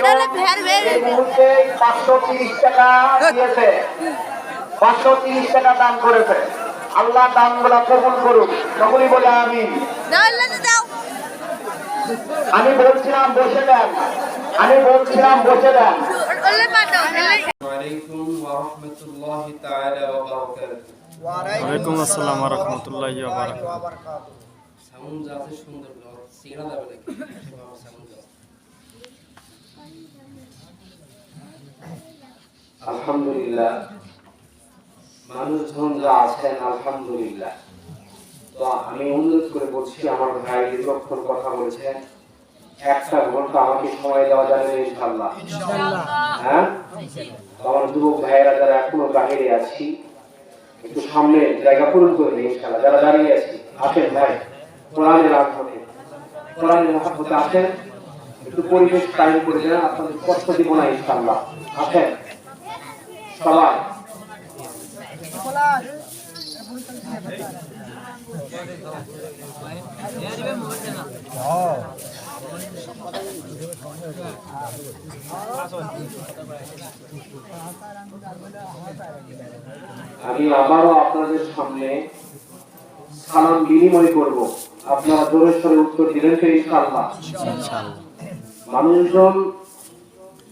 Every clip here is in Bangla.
এই মুহূর্তে 530 টাকা দিয়েছে, 530 টাকা দান করেছে। আল্লাহ দানগুলা কবুল করুক, সকলেই বলে আমিন। আমি বলছিলাম বসে দেন, আমি বলছিলাম বসে দেন। ওয়ালাইকুম আসসালাম ওয়া রাহমাতুল্লাহি ওয়া বারাকাতুহু। সাউন্ড আছে সুন্দর সিগন্যাল যাবে নাকি সাউন্ড। আলহামদুলিল্লাহ, মানুষজন যা আছেন আলহামদুলিল্লাহ। তো আমি অনুরোধ করে বলছি, আমার ভাই দীর্ঘক্ষণ কথা বলেছেন, 1 ঘন্টা আমাকে সময় দেওয়া যাবে ইনশাআল্লাহ? হ্যাঁ, আমার যুবক ভাইয়েরা যারা এখনো বাহিরে আছি, একটু সামনে জায়গা পূরণ করে দিই ইনশাআল্লাহ। যারা দাঁড়িয়ে আছি আসেন ভাই, কোরআনের আগ্রহে, কোরআনের মহব্বতে আসেন, একটু পরিবেশ কায়েম করে দেন, আপনাদের কষ্ট দিব না ইনশাআল্লাহ। আসেন সবাই। আমি আবারও আপনাদের সামনে সালাম বিনিময় করব, আপনারা জোরে সোরে উত্তর দিবেন তো ইনশাআল্লাহ? মানুষজন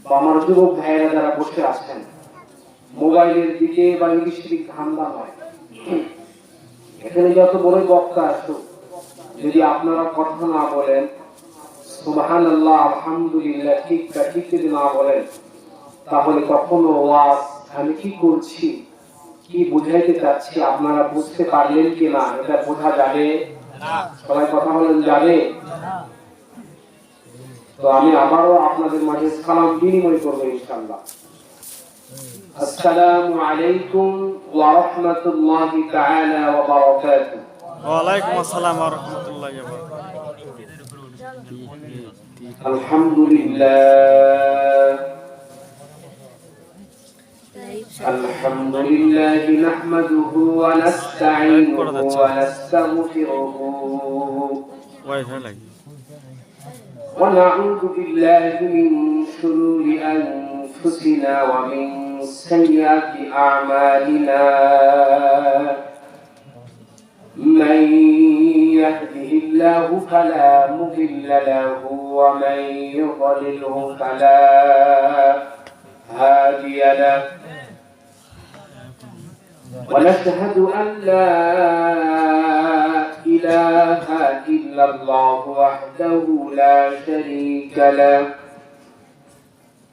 বা আমার যুবক ভাইয়েরা যারা বসে আছেন, মোবাইলের দিকে বা ইলেকট্রিক ধান্দা নয়। এখানে যত বড় বক্তা আসুক, যদি আপনারা কথা না বলেন, সুবহানাল্লাহ আলহামদুলিল্লাহ ঠিক যদি না বলেন, তাহলে কখনো ওয়াজ আমি কি করছি, কি বুঝাইতে চাচ্ছি, আপনারা বুঝতে পারলেন কি না এটা বোঝা যাবে? সবাই কথা বলেন, যাবে? তো আমি আবারও আপনাদের মাঝে সালাম বিনিময় করবো ইনশাআল্লাহ। আসসালামু আলাইকুম ওয়া রাহমাতুল্লাহি তাআলা ওয়া বারাকাতুহু। ওয়া আলাইকুম আসসালাম ওয়া রাহমাতুল্লাহি ওয়া বারাকাতুহু। আলহামদুলিল্লাহ, আলহামদুলিল্লাহি নাহমাদুহু ওয়া নাস্তাঈনুহু ওয়া নাস্তাগফিরুহু ওয়াইফাই লাগি। ونعوذ بالله من شرور أنفسنا ومن سيئات أعمالنا، من يهده الله فلا مضل له ومن يضلله فلا هادي له، ونشهد أن لا إله إلا الله وحده لا شريك له،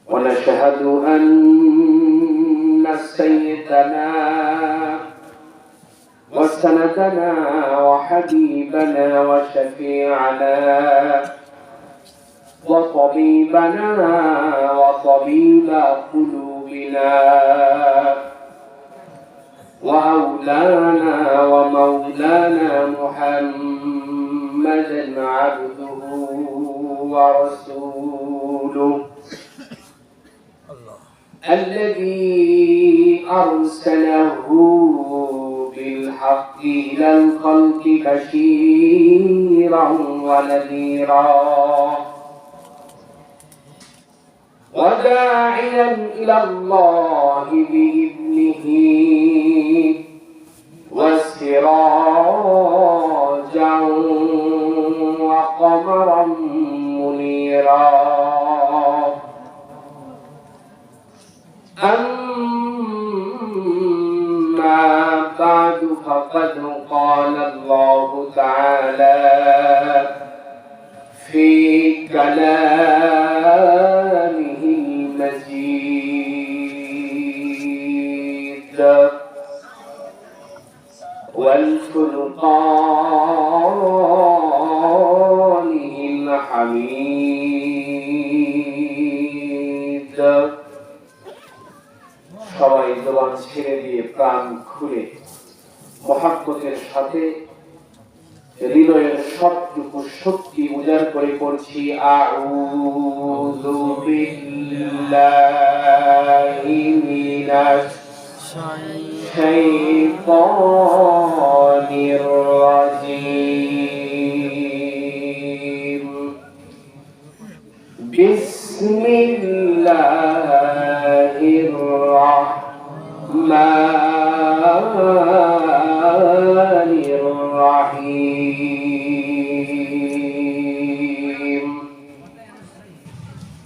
ونشهد أن سيدنا وسندنا وحبيبنا وشفيعنا وطبيبنا وطبيب قلوبنا وأولانا ومولانا محمدا عبده ورسوله، الذي أرسله بالحق إلى الخلق بشيرا ونذيرا وداعيا إلى الله بإذنه وسراجا وقمرا منيرا. أما بعد فقد قال الله تعالى في كلامه المجيد والفرقانه الحميد. সবাই জবান ছেড়ে দিয়ে প্রাণ খুলে মহাব্বতের সাথে হৃদয়ের সবটুকু শক্তি উজাড় করে পড়ছি আউযু বিল্লাহি মিনাশ শাইতানির রাজীম। বিসমিল্লাহ الرحيم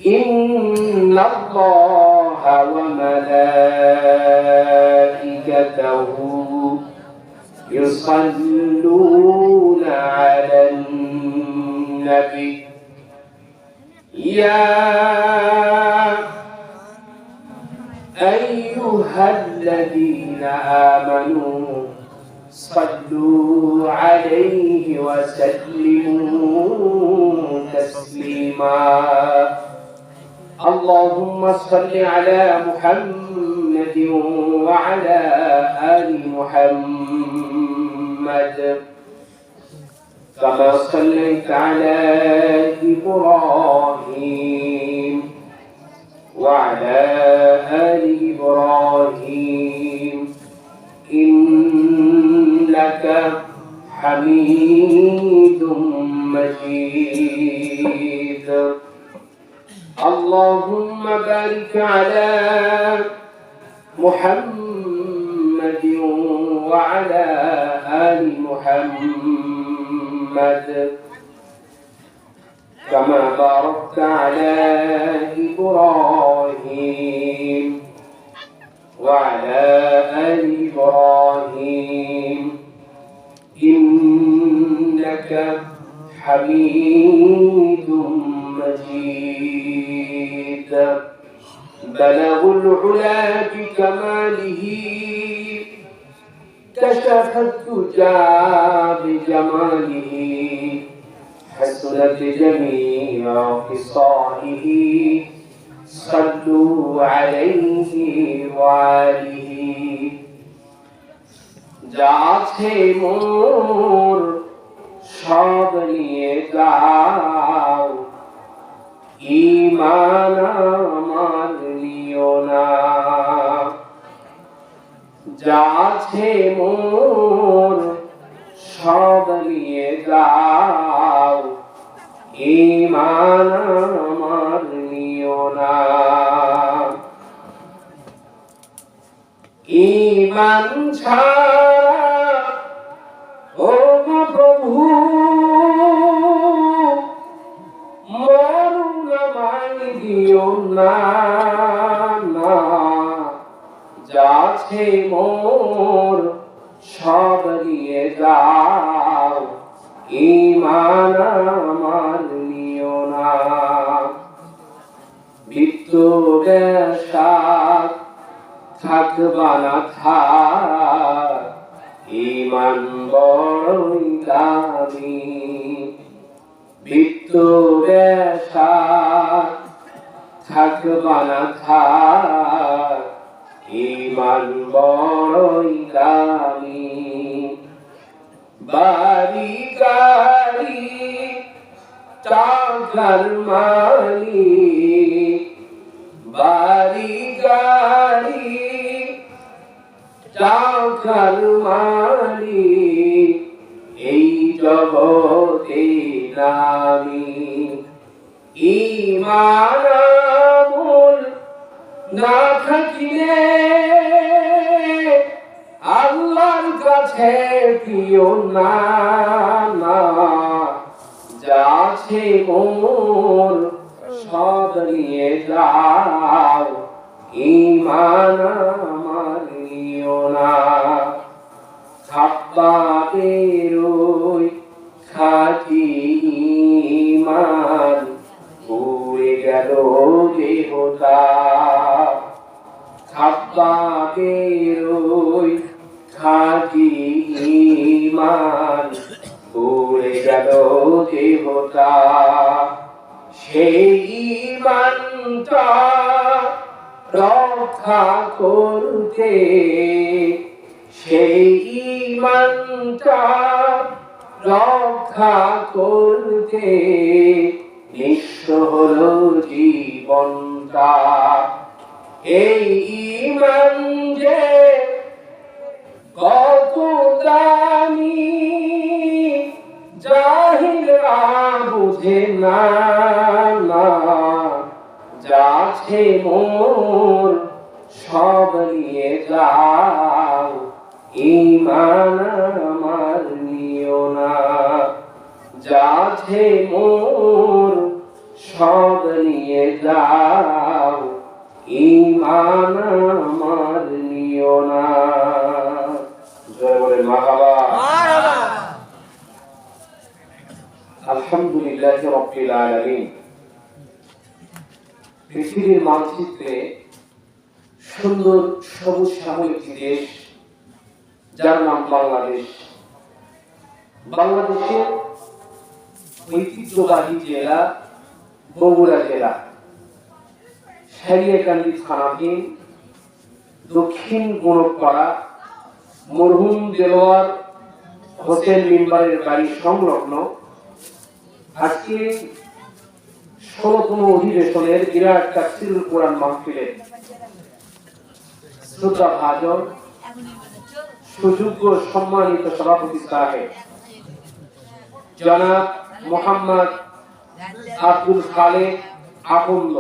إن الله وملائكته يصلون على النبي يا أيها الذين آمنوا صلوا عليه وسلموا تسليما اللهم صل على محمد وعلى آل محمد كما صليت على إبراهيم وعلى آل إبراهيم إنك حميد مجيد اللهم بارك على محمد وعلى آل محمد كما باركت على إبراهيم وعلى آل إبراهيم إنك حميد مجيد بلغ العلا بكماله كشف الدجى بجماله حسنت جميع خصاله صلوا عليه وآله যা আছে মোর সব নিয়ে যাও ঈমান আমার নিও না যা আছে মোর সব নিয়ে যাও ঈমান আমার নিও না ঈমান ছাড়া ও প্রভু মরণ আমায় দিও না যা আছে মোর সব নিয়ে যাও ঈমান আমার নিও না মৃত্যু বেশাক থাকবা না থাক ঈমান বড়ই দামি মৃত্যু বেশাক থাকবা না থাক ঈমান বড়ই দামি বাড়ি গাড়ি টাকার মালিক বাড়ি গাড়ি টাকার মালিক এই জগতে নামি ঈমান আমল না থাকিলে আল্লাহর কাছে প্রিয় না যা আছে মোর সব নিয়ে যাও ঈমান আমার নিও না খাপ্পাদের ওই খাঁটি ঈমান উড়ে গেল দেহতা খাপ্পাদের ওই খাঁটি ঈমান উড়ে গেল দেহতা সেই ঈমানটা রক্ষা করতে সেই ঈমানটা রক্ষা করতে নিঃস্ব হলো জীবনটা এই ঈমান যে কত দামি জাহিলরা বুঝে না যা আছে মোর সব নিয়ে যাও, ঈমান আমার নিও না। যাছে মোর সব নিয়ে যাও, ঈমান আমার নিও না। জয় বলে মারহাবা। আলহামদুলিল্লাহ রাব্বিল আলামিন। পৃথিবীর মানচিত্রে সুন্দর সবুজ শ্যামল একটি দেশ, যার নাম বাংলাদেশ। বাংলাদেশের ঐতিহ্যবাহী জেলা বগুড়া জেলা, সারিয়াকান্দি থানাধীন দক্ষিণ গোরখপাড়া মরহুম দেলোয়ার হোসেন মিম্বারের বাড়ি সংলগ্ন আজকে 16তম অধিবেশনের বিরাট তাফসীরুল কোরআন মাহফিলে শ্রদ্ধা ভাজন সুযোগ্য সম্মানিত সভাপতি সাহেব জনাব মোহাম্মদ আব্দুল খালেক আকন্দ,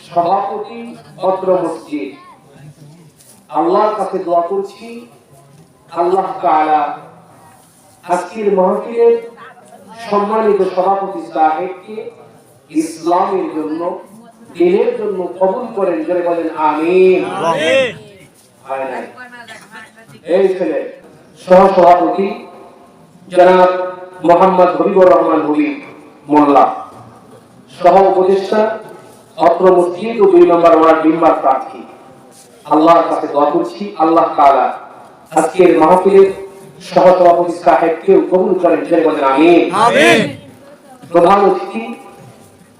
সভাপতি অত্র মসজিদ। আল্লাহর কাছে দোয়া করছি আল্লাহ তাআলা আজকের মাহফিলের সম্মানিত সভাপতি সাহেবকে ইসলামের জন্য, দিনের জন্য কবুল করেন। যারা বলেন আমিন। হয় নাই এই ছেলে সহ সভাপতি জনাব মোহাম্মদ হবিবুর রহমান হবিব মোল্লা, সহ উপদেষ্টা অত্র মসজিদ ও 2 নম্বর ওয়ার্ড মেম্বার প্রার্থী। আল্লাহর কাছে দোয়া করছি আল্লাহ তাআলা আজকের মাহফিলের সহ সভাপতি সাহেবকে কবুল করেন। যারা বলেন আমিন। প্রধান অতিথি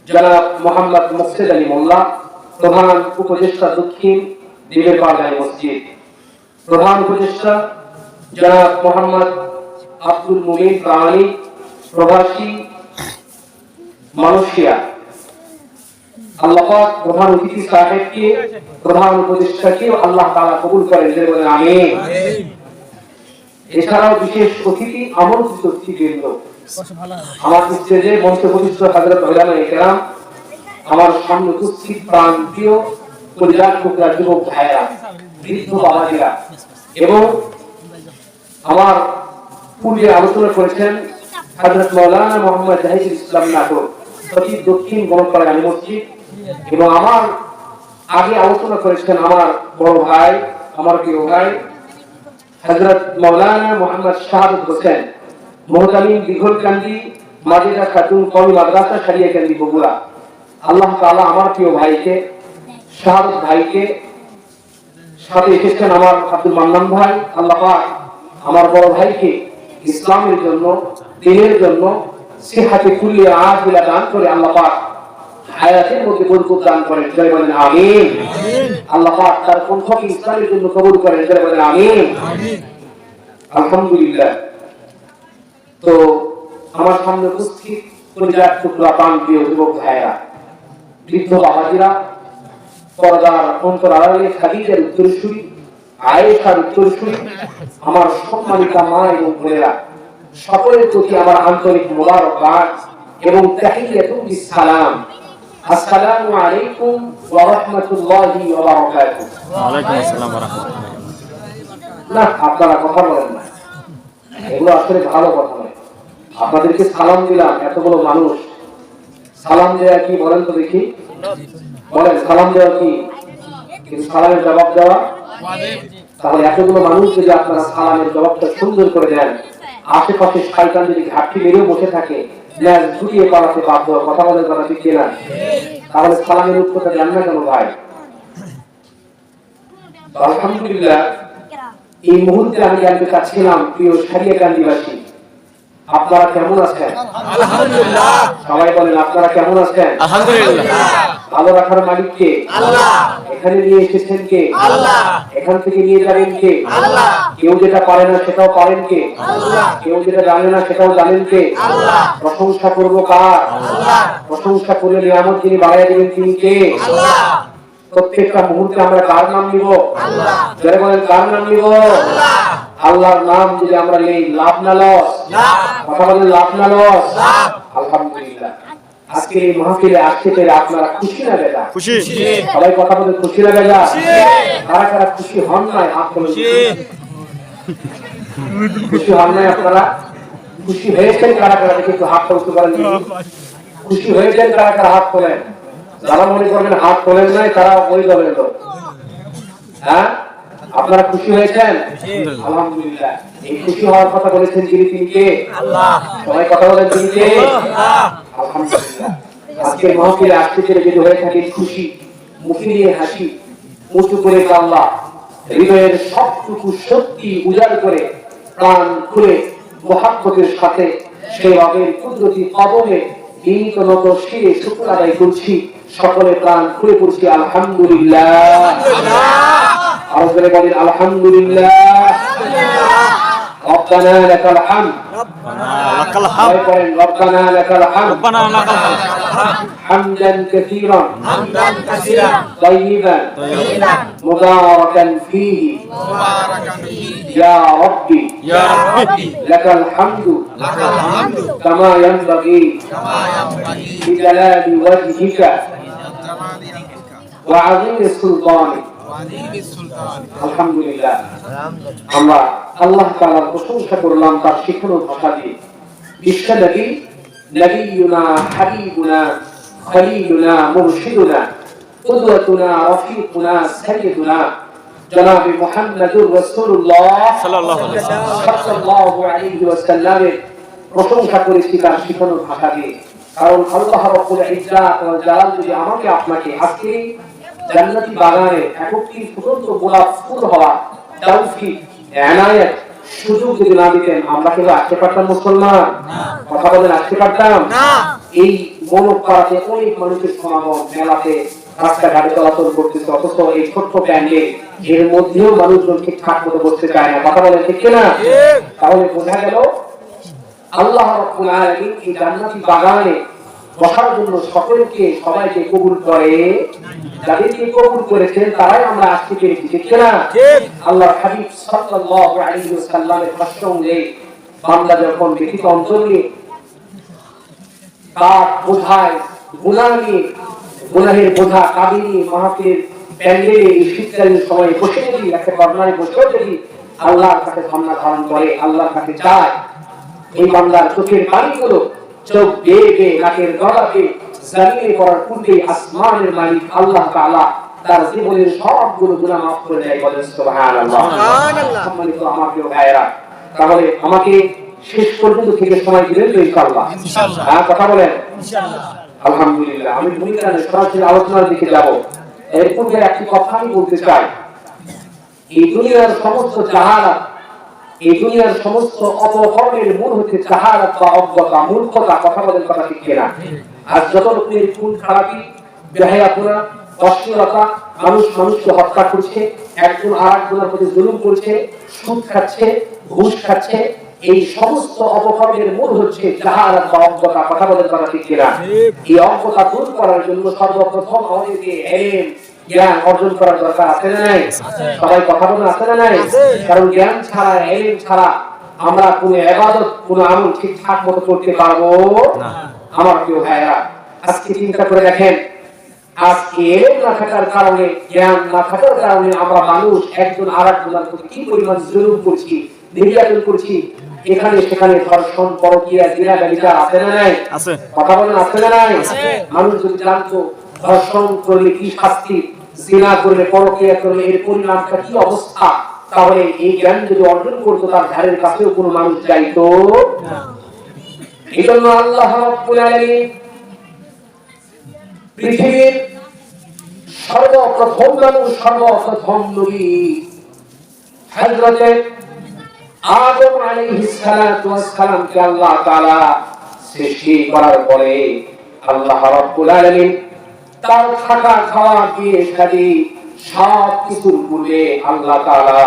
জনাব মোহাম্মদ মুকসেদ আলী মোল্লা, প্রধান উপদেষ্টা দক্ষিণ দিবের বাজার মসজিদ। প্রধান উপদেষ্টা জনাব মোহাম্মদ আব্দুল মুমিন প্রাণী, প্রবাসী মালয়েশিয়া। আল্লাহ পাক প্রধান অতিথি সাহেবকে, প্রধান উপদেষ্টাকে আল্লাহ তাআলা কবুল করেন। যারা বলেন আমিন। এছাড়াও বিশেষ অতিথি আমন্ত্রিত অতিথিবৃন্দ, আমার স্টেজে মঞ্চ প্রতিষ্ঠিত হযরত উলামায়ে কেরাম, আমার সামনে উপস্থিত প্রান্তীয় পরিবার টুকরা যুবক ভাইয়েরা, বৃদ্ধ বাবাজিরা, এবং আমার পূর্বে আলোচনা করেছেন হযরত মাওলানা মোহাম্মদ জাহিদুল ইসলাম নাটোর, সচিব দক্ষিণ গোরখপাড়া জামে মসজিদ, এবং আমার আগে আলোচনা করেছেন আমার বড় ভাই, আমার প্রিয় ভাই হযরত মাওলানা মোহাম্মদ শাহাদত হোসেন, মুহতামিম দীঘলকান্দি মাজিদা খাতুন কওমি মাদ্রাসা সারিয়াকান্দি বগুড়া। আল্লাহ তাআলা আমার প্রিয় ভাইকে, শাহাদত ভাইকে, সাথে এসেছেন আমার আব্দুল মান্নান ভাই, আল্লাহ পাক আমার বড় ভাইকে ইসলামের জন্য, দ্বীনের জন্য সিহাতে কুল্লিয়া আজিলা দান করে আল্লাহ পাক হায়াতের মধ্যে বরকত দান করেন। যারা বলেন আমিন। আল্লাহ পাক তার কণ্ঠকে ইসলামের জন্য কবুল করেন। যারা বলেন আমিন। আলহামদুলিল্লাহ। তো আমার সামনে উপস্থিত পরিবার টুকরা প্রান্তীয় যুবক ভাইয়েরা, বৃদ্ধ বাবাজিরা, পর্দার অন্তর আড়ালে খাদিজার উত্তরসূরি, আয়েশার উত্তরসূরি, আমার সম্মানিতা মা এবং বোনেরা, সকলের প্রতি আমার আন্তরিক মোবারকবাদ এবং তাহিয়াতুল ইসলাম। আসসালামু আলাইকুম ওয়া রাহমাতুল্লাহি ওয়া বারাকাতুহু। ওয়া আলাইকুম আসসালাম ওয়া রাহমাতুল্লাহি। না, আপনারা কথা বলেন না, এগুলো আসলে ভালো কথা নয়। আপনাদেরকে সালাম দিলাম, এতগুলো মানুষ, সালাম দেওয়া কি বলেন তো দেখি? বলেন সালাম দেওয়া কি? কিন্তু সালামের জবাব দেওয়া ওয়াজিব। তাহলে এতগুলো মানুষ যদি আপনারা সালামের জবাবটা সুন্দর করে দেন, আশেপাশে শয়তান যদি ঘাটতি মেরেও বসে থাকে, ল্যাজ ঝুঁকিয়ে পালাতে বাধ্য। কথা বলেন কথা ঠিক কিনা? তাহলে সালামের উত্তরটা দেন না কেন ভাই? আলহামদুলিল্লাহ, এই মুহূর্তে আমি জানতে চাচ্ছিলাম প্রিয় সারিয়াকান্দিবাসী, আপনারা কেমন আছেন? আলহামদুলিল্লাহ। সবাই বলেন আপনারা কেমন আছেন? আলহামদুলিল্লাহ। ভালো রাখার মালিক কে? আল্লাহ। এখানে নিয়ে এসেছেন কে? আল্লাহ। এখান থেকে নিয়ে যাবেন কে? আল্লাহ। কেউ যেটা পারে না সেটাও পারেন কে? আল্লাহ। কেউ যেটা জানে না সেটাও জানেন কে? আল্লাহ। প্রশংসা করব কার? আল্লাহ। প্রশংসা করলে নিয়ামত যিনি বাড়াইয়া দিবেন তিনি কে? আল্লাহ। প্রত্যেকটা মুহূর্তে আমরা কার নাম নিব? আল্লাহ। যারা বলেন কার নাম নিব? আল্লাহ। আল্লাহর নাম যদি আমরা নেই, লাভ না লস? কথা বলেন লাভ না লস? আলহামদুলিল্লাহ। আজকের এই মাহফিলে আসতে পেরে আপনারা খুশি না বেজা? খুশি। সবাই কথা বলে খুশি না বেজা? কারা কারা খুশি হন নাই হাত তোলেন। খুশি হন নাই আপনারা? খুশি হয়েছেন কারা কারা দেখে একটু হাত তুলতে পারেন? খুশি হয়েছেন কারা কারা হাত তোলেন? যারা মনে করবেন হাত তোলেন নাই তারা ওই দলের লোক। হ্যাঁ, আপনারা খুশি হয়েছেন? আলহামদুলিল্লাহ। এই খুশি হওয়ার কথা বলেছেন যিনি, তিনি কে? আল্লাহ। সবাই কথা বলেন, তিনি কে? আলহামদুলিল্লাহ। আজকের মাহফিলে আসতে পেরে যদি হয়ে থাকে খুশি, মুখে নিয়ে হাসি, উঁচু করে আল্লাহ হৃদয়ের সবটুকু সত্যি উজাড় করে প্রাণ খুলে মহাব্বতের সাথে সেই রবের কুদরতি কদমে বিনীত নত শিরে শুকর আদায় করছি, সকলে প্রাণ খুলে পড়ছি আলহামদুলিল্লাহ। আরো করে বলেন আলহামদুলিল্লাহ। রব্বানা লাকাল হামদ। ربنا لك الحمد حمدا كثيرا طيبا مباركا فيه يا ربي لك الحمد كما ينبغي بجلال وجهك وعظيم سلطانك আলহামদুলিল্লাহ। আমরা আল্লাহ তাআলার প্রশংসা করলাম তার শিখানো ভাষা দিয়ে। বিশ্বনবী নবিয়ুনা হাবিবুনা খলিলুনা মুরশিদুনা কুদওয়াতুনা রফিকুনা সাইয়্যিদুনা জনাব মুহাম্মদুর রাসূলুল্লাহ সাল্লাল্লাহু আলাইহি ওয়াসাল্লামের প্রশংসা করেছি তার শিখানো ভাষা দিয়ে। কারণ আল্লাহ রাব্বুল ইজ্জাত ওয়াল জালাল যদি আমাকে আপনাকে আজকে জান্নাতি বাগানে একটি স্বতন্ত্র গোলাপ ফুল হওয়া তৌফিক এনায়েত সুযোগ যদি না দিতেন আমরা কেউ আসতে পারতাম? মুসলমান কথা বলেন, আসতে পারতাম না? এই মনোপাড়াতে অনেক মানুষের সমাগম, মেলাতে রাস্তাঘাটে চলাচল করতেছে, অথচ এই ছোট্ট প্যান্ডেল এর মধ্যেও মানুষজন ঠিকঠাক মতো বসতে চায় না। কথা বলেন ঠিক না? তাহলে বোঝা গেল আল্লাহ রাব্বুল আলামিন এই জান্নাতি বাগানে বসার জন্য সকলকে সবাইকে কবুল করে। যাদেরকে কবুল করেছেন তারাই আমরা আসতে পেরেছি, ঠিক না? আল্লাহর হাবিব সাল্লাল্লাহু আলাইহি ওয়াসাল্লামের ভাষ্য অনুযায়ী বান্দা যখন ব্যতীত অন্তরে তার বোঝায় গুনাহ নিয়ে, গুনাহের বোঝা কাঁধে নিয়ে মাহফিলের প্যান্ডেলে এই শীতকালীন সময়ে বসে যদি একটা কর্নারে বসেও যদি আল্লাহর কাছে সামনা ধারণ করে, আল্লাহর কাছে যায়, এই বান্দার চোখের পানিগুলো চোখ বেয়ে বেয়ে নাকের গলাতে জমিনে পড়ার পূর্বে আসমানের মালিক আল্লাহ তাআলা তার জীবনের সবগুলো গুনাহ মাফ করে দেয়। বলেন সুবহানাল্লাহ। সম্মানিত আমার প্রিয় ভাইয়েরা, তাহলে আমাকে শেষ পর্যন্ত থেকে সময় দিবেন তো ইনশাআল্লাহ? হ্যাঁ, কথা বলেন ইনশাআল্লাহ। আলহামদুলিল্লাহ। আমি ভূমিকা সরাসরি আলোচনার দিকে যাব। এর পূর্বে একটি কথা আমি বলতে চাই। এই দুনিয়ার সমস্ত জাহালাত, এই দুনিয়ার সমস্ত অপকর্মের মূল হচ্ছে জাহালাত বা অজ্ঞতা, মূর্খতা। কথা বলেন, কথা ঠিক কিনা? আর যত রকমের খুন খারাপি, বেহায়াপনা, অশ্লীলতা, মানুষ মানুষকে হত্যা করছে, একজন আর একজনের প্রতি জুলুম করছে, সুদ খাচ্ছে, ঘুষ খাচ্ছে, এই সমস্ত অপকর্মের মূল হচ্ছে জাহালাত বা অজ্ঞতা। কথা বলেন, কথা ঠিক কিনা? এই অজ্ঞতা দূর করার জন্য সর্বপ্রথম আমাদেরকে ইলম, জ্ঞান অর্জন করার দরকার আছে না নাই? সবাই কথা বলেন, আছে না নাই? কারণ জ্ঞান ছাড়া, ইলম ছাড়া আমরা কোনো ইবাদত, কোনো আমল ঠিকঠাক মতো করতে পারবো না। আমার প্রিয় ভাইরা, আজকে চিন্তা করে দেখেন, আজকে ইলম না থাকার কারণে, জ্ঞান না থাকার কারণে আমরা মানুষ একজন আর একজনের প্রতি কি পরিমাণ জুলুম করছি, নির্যাতন করছি। এখানে সেখানে ধর্ষণ, পরকীয়া, জিনা, ব্যভিচার আছে না নাই? আছে। কথা বলেন, আছে না নাই? মানুষ যদি জানতো ধর্ষণ করলে কি শাস্তি, জিনা করলে, পরকীয়া করলে এর পরিণামটা কি অবস্থা, তাহলে এই জ্ঞান যদি অর্জন করতো তার ধারের কাছেও কোনো মানুষ যাইতো না। এই জন্য আল্লাহ রাব্বুল আলামিন পৃথিবীর সর্বপ্রথম মানুষ, সর্বপ্রথম নবী হযরতে আদম আলাইহিস সালাতু ওয়াস সালামকে আল্লাহ তাআলা সৃষ্টি করার পরে আল্লাহ রাব্বুল আলামিন তার থাকা, খাওয়া, বিয়ে শাদী সব কিছুর পূর্বে আল্লাহ তাআলা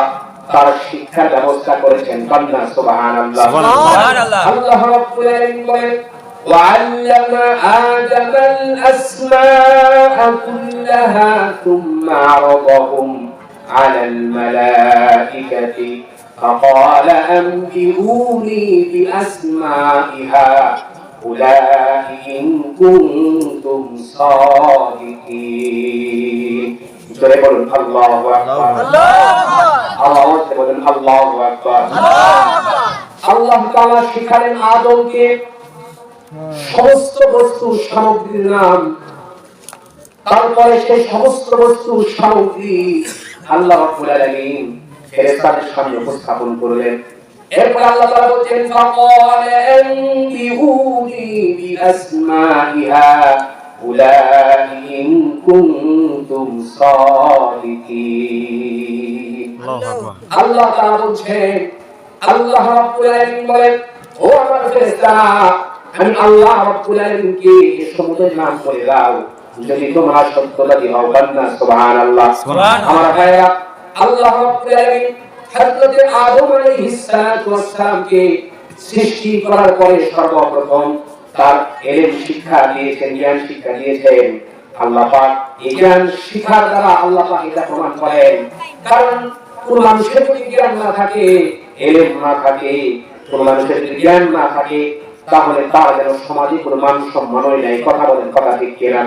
তার শিক্ষার ব্যবস্থা করেছেন। বান্দা সুবহানাল্লাহ। আল্লাহ রাব্বুল আলামিন বলেন, وعلم آدم الأسماء كلها ثم عرضهم على الملائكة فقال أنبئوني بأسماء উলাইকা ইন কুনতুম সাদিকিন। জোরে বলুন আল্লাহু আকবার। আওয়াজ দিয়ে বলুন আল্লাহু আকবার। আল্লাহ তাআলা শিখালেন আদমকে সমস্ত বস্তু সামগ্রীর নাম। তারপরে সেই সমস্ত বস্তু সামগ্রী আল্লাহ রাব্বুল আলামিন ফেরেশতাদের সামনে উপস্থাপন করলেন। এরপর আল্লাহ তাআলা বলেন ফাকালা আনবিউনি বিআসমাইহা উলাইকা ইন কুনতুম সাদিকিন। আল্লাহ তাআলা বলেন, আল্লাহ রাব্বুল আলামিন বলেন, ও আমার ফেরেশতারা, আমি আল্লাহ রাব্বুল আলামিনকে এই সমুদ্রের নাম বলে দাও যদি তোমরা সত্যবাদী হও। বান্না সুবহানাল্লাহ। আমার ভাইরা, আল্লাহ রাব্বুল আলামিন হযরত আদম আলাইহিস সালাতু ওয়াস সালামকে সৃষ্টি করার পরে সর্বপ্রথম তার ইলম শিক্ষা দিয়েছেন, জ্ঞান শিক্ষা দিয়েছেন। আল্লাহ পাক এই জ্ঞান শিক্ষার দ্বারা আল্লাহ পাক এটা প্রমাণ করেন, কারণ কোন মানুষের যদি জ্ঞান না থাকে, ইলম না থাকে, কোন মানুষের যদি জ্ঞান না থাকে, তাহলে তার যেন সমাজে কোনো মান সম্মানই নাই। কথা বলেন, কথা ঠিক কিনা?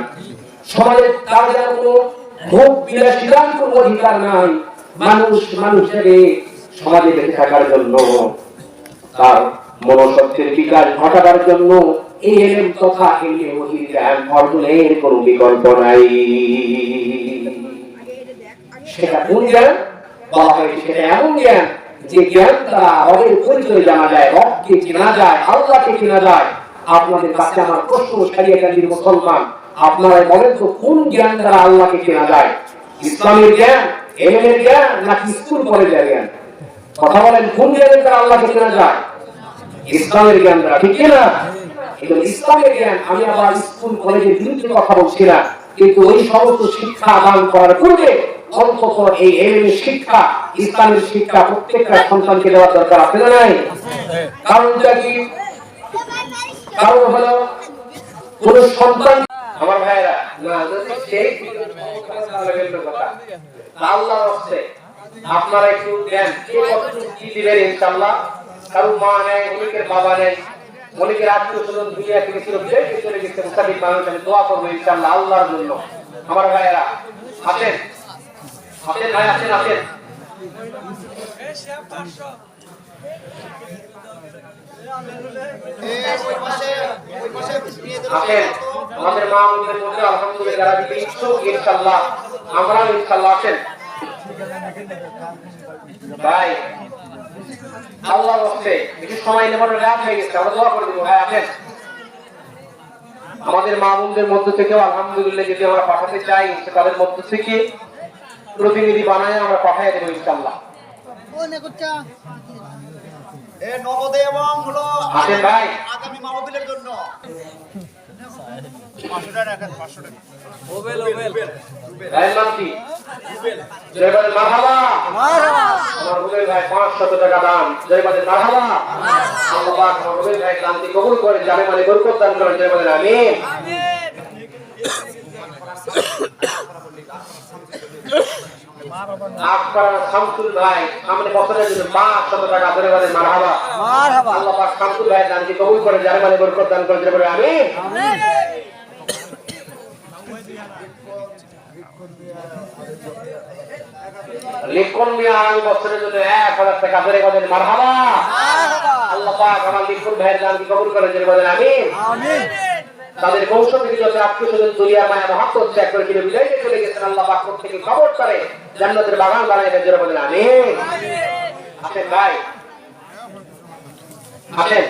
সমাজে তার যেন কোনো ভোগ বিলাসিতার কোনো অধিকার নাই। মানুষের সমাজে বেঁচে থাকার জন্য, তার মনসত্বের বিকাশ ঘটাবার জন্য এই ইলম তথা ইলমে জ্ঞান অর্জনের কোনো বিকল্প নাই। সেটা কোন জ্ঞান? বলা হয়েছে সেটা এমন জ্ঞান যে জ্ঞান দ্বারা রবের পরিচয় জানা যায়, রবকে চেনা যায়, আল্লাহকে চেনা যায়। আপনাদের কাছে আমার প্রশ্ন, শরিয়াতের মুসলমান, আপনারা বলেন তো কোন জ্ঞান দ্বারা আল্লাহকে চেনা যায়? ইসলামের জ্ঞান, ইলমের জ্ঞান, নাকি স্কুল কলেজের জ্ঞান? কথা বলেন, কোন জ্ঞানের দ্বারা আল্লাহকে চেনা যায়? ইসলামের জ্ঞান দ্বারা, ঠিক না? কিন্তু ইসলামের জ্ঞান, আমি আবার স্কুল কলেজের বিরুদ্ধে কথা বলছি না, কিন্তু ওই সমস্ত শিক্ষা দান করার পূর্বে অন্তত এই ইলমের শিক্ষা, ইসলামের শিক্ষা প্রত্যেকটা সন্তানকে দেওয়া দরকার আছে না নাই? কারণটা কি? কারণ হলো কোন সন্তান, আমার ভাইরা, না যদি সেই কথা আল্লাহর রাস্তে আপনারা একটু দেন, কে কতটুকু কি দিবেন ইনশাআল্লাহ। কারণ মা নেই, অনেকের বাবা নেই, অনেকের আত্মীয়-স্বজন দুনিয়া থেকে চলে গেছে, মুসাফির মানুষ, আমি দোয়া করবো ইনশাআল্লাহ আল্লাহর জন্য। আমার ভাইরা আছেন, আছেন ভাই, আছেন, আছেন। আমাদের মা বোনদের মধ্যে আলহামদুলিল্লাহ যারা দিতে ইচ্ছুক ইনশাআল্লাহ, আমরা ইনশাআল্লাহ আছেন ভাই। আল্লাহর রাস্তে একটু সময় নেবার রাত হয়ে গেছে, আমরা দোয়া করে দিব ভাই। আছেন আমাদের মা বোনদের মধ্য থেকেও আলহামদুলিল্লাহ যদি আমরা পাঠাতে চাই, তাদের মধ্য থেকে প্রতিনিধি বানায় আমরা পাঠিয়ে দেবো ইনশাআল্লাহ। নগদে এবং হলো আছেন ভাই আগামী মাহফিলের জন্য 500 টাকা রাখেন, 500 টাকা। ওবেল ভাই নাম কি? জয়বাদ মারহাবা। মারহাবা। আমার রুবেল ভাই 500 টাকা দান। জয়বাদ মারহাবা। আল্লাহ পাক আমার রুবেল ভাই দানকে কবুল করে, জানে মানে বরকত দান করেন। জয়বাদ আমিন। আপনারা শামসুল ভাই আমাদের বছরের জন্য 500 টাকা ধরে বলেন মারহাবা। মারহাবা। আল্লাহ পাক শামসুল ভাই দানকে কবুল করে, জানে মানে বরকত দান করেন। জয়বাদ আমিন। আমিন। লিখন মিয়া আমি বছরের জন্য 1000 টাকা ধরে বলেন মারহাবা। আল্লাহ পাক আমার লিখন ভাইয়ের দানকে কবুল করে, জেনে বলেন আমিন। আমিন। তাদের বংশ থেকে যত আত্মীয়স্বজন দুনিয়া মায়া মহব্বত ত্যাগ করে কিনে বিদায় চলে গেছেন, আল্লাহ পাক থেকে খবর করে জান্নাতের বাগান বানায় দেন, জেনে বলেন আমিন। আছেন ভাই, আছেন।